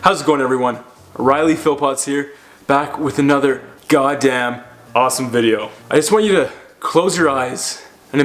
How's it going, everyone? Riley Philpotts here, back with another goddamn awesome video. I just want you to close your eyes and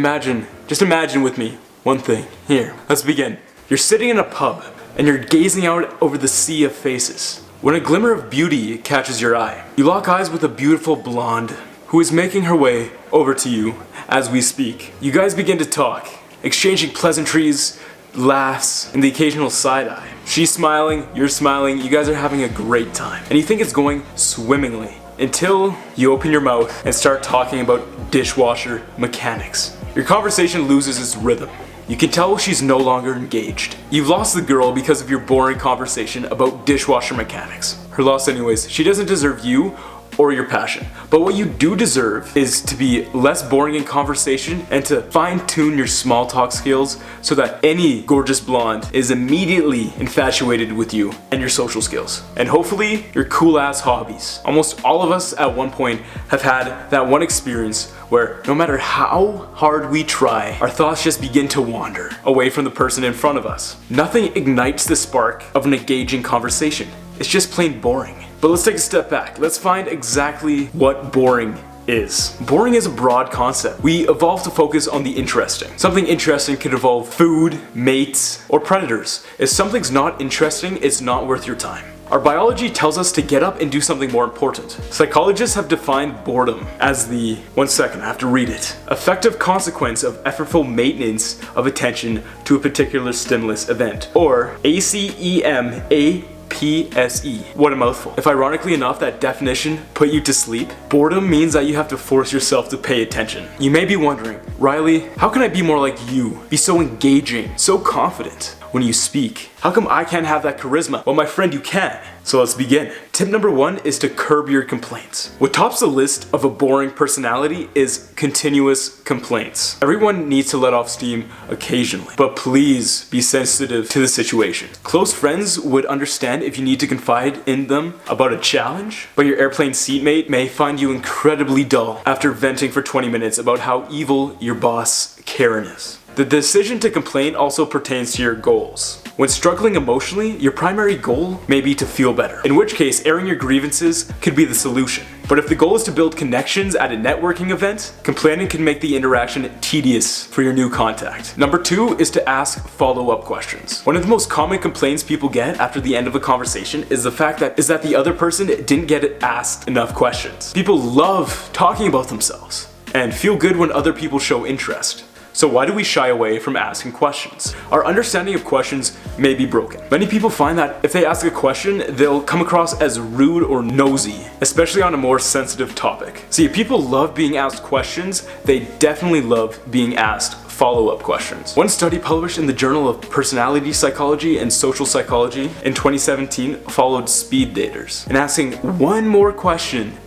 just imagine with me one thing. Here, let's begin. You're sitting in a pub and you're gazing out over the sea of faces when a glimmer of beauty catches your eye. You lock eyes with a beautiful blonde who is making her way over to you as we speak. You guys begin to talk, exchanging pleasantries, laughs, and the occasional side eye. She's smiling, you're smiling, you guys are having a great time. And you think it's going swimmingly until you open your mouth and start talking about dishwasher mechanics. Your conversation loses its rhythm. You can tell she's no longer engaged. You've lost the girl because of your boring conversation about dishwasher mechanics. Her loss anyways. She doesn't deserve you or your passion. But what you do deserve is to be less boring in conversation and to fine-tune your small talk skills so that any gorgeous blonde is immediately infatuated with you and your social skills. And hopefully your cool-ass hobbies. Almost all of us at one point have had that one experience where no matter how hard we try, our thoughts just begin to wander away from the person in front of us. Nothing ignites the spark of an engaging conversation. It's just plain boring. But let's take a step back. Let's find exactly what boring is. Boring is a broad concept. We evolved to focus on the interesting. Something interesting could involve food, mates, or predators. If something's not interesting, it's not worth your time. Our biology tells us to get up and do something more important. Psychologists have defined boredom as the, one second, I have to read it, effective consequence of effortful maintenance of attention to a particular stimulus event, or ACEMA PSE. What a mouthful. If ironically enough that definition put you to sleep, boredom means that you have to force yourself to pay attention. You may be wondering, Riley, how can I be more like you? Be so engaging, so confident when you speak. How come I can't have that charisma? Well, my friend, you can. So let's begin. Tip number 1 is to curb your complaints. What tops the list of a boring personality is continuous complaints. Everyone needs to let off steam occasionally, but please be sensitive to the situation. Close friends would understand if you need to confide in them about a challenge, but your airplane seatmate may find you incredibly dull after venting for 20 minutes about how evil your boss Karen is. The decision to complain also pertains to your goals. When struggling emotionally, your primary goal may be to feel better, in which case airing your grievances could be the solution. But if the goal is to build connections at a networking event, complaining can make the interaction tedious for your new contact. Number 2 is to ask follow-up questions. One of the most common complaints people get after the end of a conversation is the fact that the other person didn't get asked enough questions. People love talking about themselves and feel good when other people show interest. So why do we shy away from asking questions? Our understanding of questions may be broken. Many people find that if they ask a question, they'll come across as rude or nosy, especially on a more sensitive topic. See, if people love being asked questions, they definitely love being asked follow-up questions. One study published in the Journal of Personality Psychology and Social Psychology in 2017 followed speed daters, and asking one more question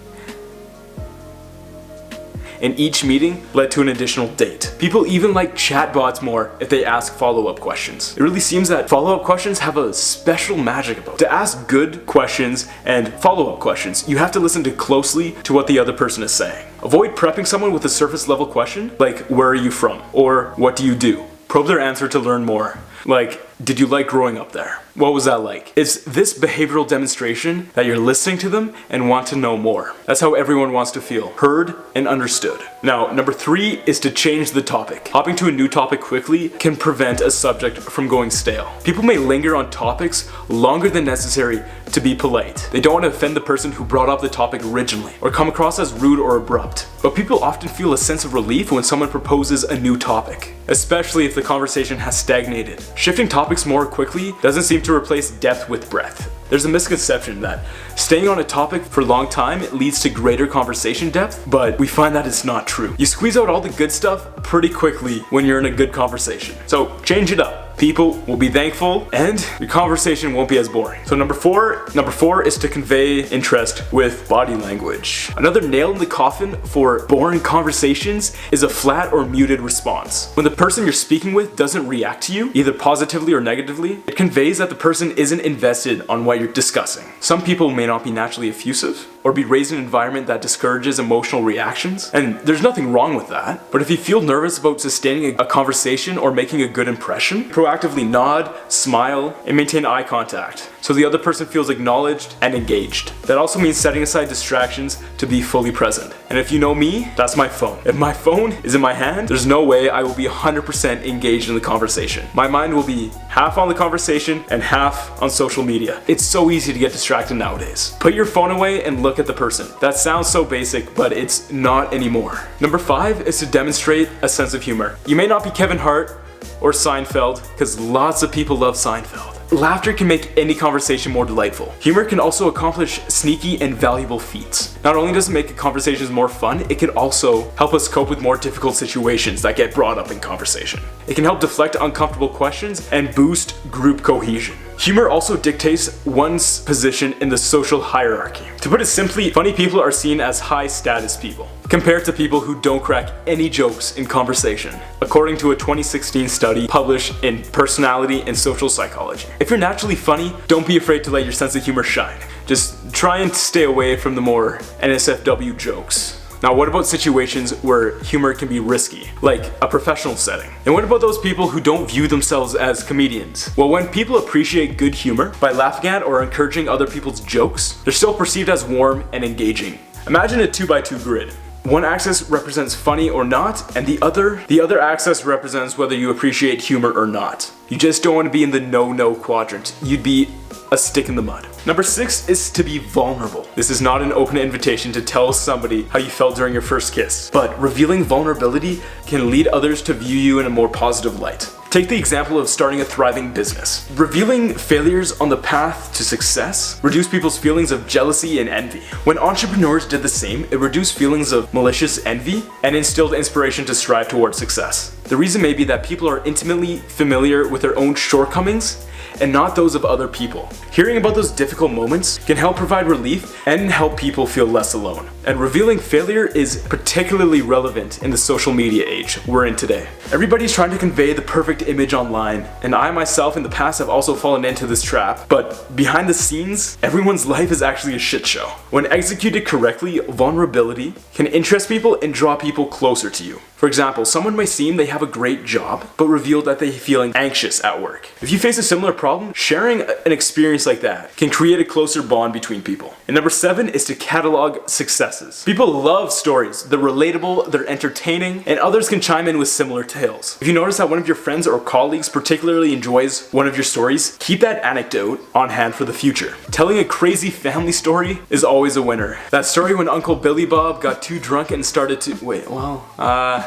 and each meeting led to an additional date. People even like chatbots more if they ask follow-up questions. It really seems that follow-up questions have a special magic about them. To ask good questions and follow-up questions, you have to listen closely to what the other person is saying. Avoid prepping someone with a surface level question like, where are you from? Or what do you do? Probe their answer to learn more. Like, did you like growing up there? What was that like? It's this behavioral demonstration that you're listening to them and want to know more. That's how everyone wants to feel heard and understood. Now, number 3 is to change the topic. Hopping to a new topic quickly can prevent a subject from going stale. People may linger on topics longer than necessary to be polite. They don't want to offend the person who brought up the topic originally or come across as rude or abrupt. But people often feel a sense of relief when someone proposes a new topic, especially if the conversation has stagnated. Shifting topics more quickly doesn't seem to replace depth with breadth. There's a misconception that staying on a topic for a long time leads to greater conversation depth, but we find that it's not true. You squeeze out all the good stuff pretty quickly when you're in a good conversation. So change it up. People will be thankful and your conversation won't be as boring. So number four is to convey interest with body language. Another nail in the coffin for boring conversations is a flat or muted response. When the person you're speaking with doesn't react to you, either positively or negatively, it conveys that the person isn't invested on what you're discussing. Some people may not be naturally effusive or be raised in an environment that discourages emotional reactions, and there's nothing wrong with that. But if you feel nervous about sustaining a conversation or making a good impression, proactively nod, smile, and maintain eye contact. so the other person feels acknowledged and engaged. That also means setting aside distractions to be fully present. And if you know me, that's my phone. If my phone is in my hand, there's no way I will be 100% engaged in the conversation. My mind will be half on the conversation and half on social media. It's so easy to get distracted nowadays. Put your phone away and look at the person. That sounds so basic, but it's not anymore. Number 5 is to demonstrate a sense of humor. You may not be Kevin Hart or Seinfeld, because lots of people love Seinfeld. Laughter can make any conversation more delightful. Humor can also accomplish sneaky and valuable feats. Not only does it make conversations more fun, it can also help us cope with more difficult situations that get brought up in conversation. It can help deflect uncomfortable questions and boost group cohesion. Humor also dictates one's position in the social hierarchy. To put it simply, funny people are seen as high status people, compared to people who don't crack any jokes in conversation, according to a 2016 study published in Personality and Social Psychology. If you're naturally funny, don't be afraid to let your sense of humor shine. Just try and stay away from the more NSFW jokes. Now, what about situations where humor can be risky, like a professional setting? And what about those people who don't view themselves as comedians? Well, when people appreciate good humor by laughing at or encouraging other people's jokes, they're still perceived as warm and engaging. Imagine a 2x2 grid. One axis represents funny or not, and the other axis represents whether you appreciate humor or not. You just don't want to be in the no quadrant. You'd be a stick in the mud. Number 6 is to be vulnerable. This is not an open invitation to tell somebody how you felt during your first kiss, but revealing vulnerability can lead others to view you in a more positive light. Take the example of starting a thriving business. Revealing failures on the path to success reduce people's feelings of jealousy and envy. When entrepreneurs did the same, it reduced feelings of malicious envy and instilled inspiration to strive towards success. The reason may be that people are intimately familiar with their own shortcomings and not those of other people. Hearing about those difficult moments can help provide relief and help people feel less alone. And revealing failure is particularly relevant in the social media age we're in today. Everybody's trying to convey the perfect image online, and I myself in the past have also fallen into this trap, but behind the scenes, everyone's life is actually a shit show. When executed correctly, vulnerability can interest people and draw people closer to you. For example, someone may seem they have a great job, but reveal that they're feeling anxious at work. If you face a similar problem, sharing an experience like that can create a closer bond between people. And number 7 is to catalog successes. People love stories. They're relatable, they're entertaining, and others can chime in with similar tales. If you notice that one of your friends or colleagues particularly enjoys one of your stories, keep that anecdote on hand for the future. Telling a crazy family story is always a winner. That story when Uncle Billy Bob got too drunk and started to...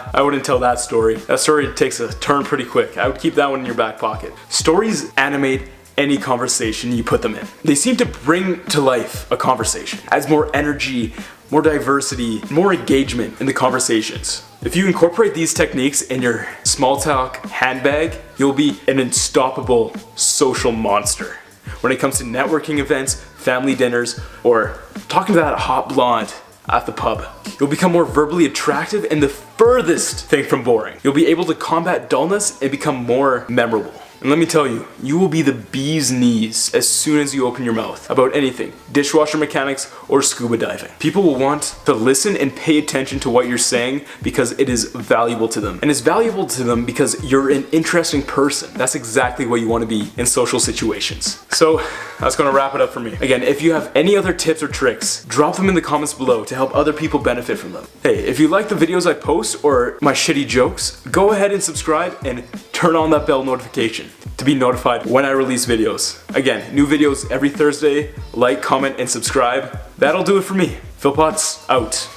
I wouldn't tell that story. That story takes a turn pretty quick. I would keep that one in your back pocket. Stories animate any conversation you put them in. They seem to bring to life a conversation, adds more energy, more diversity, more engagement in the conversations. If you incorporate these techniques in your small talk handbag, you'll be an unstoppable social monster. When it comes to networking events, family dinners, or talking to that hot blonde at the pub, you'll become more verbally attractive and the furthest thing from boring. You'll be able to combat dullness and become more memorable. And let me tell you, you will be the bee's knees as soon as you open your mouth about anything, dishwasher mechanics or scuba diving. People will want to listen and pay attention to what you're saying because it is valuable to them. And it's valuable to them because you're an interesting person. That's exactly what you want to be in social situations. So that's gonna wrap it up for me. Again, if you have any other tips or tricks, drop them in the comments below to help other people benefit from them. Hey, if you like the videos I post or my shitty jokes, go ahead and subscribe and turn on that bell notification to be notified when I release videos. Again, new videos every Thursday. Like, comment, and subscribe. That'll do it for me. Philpots out.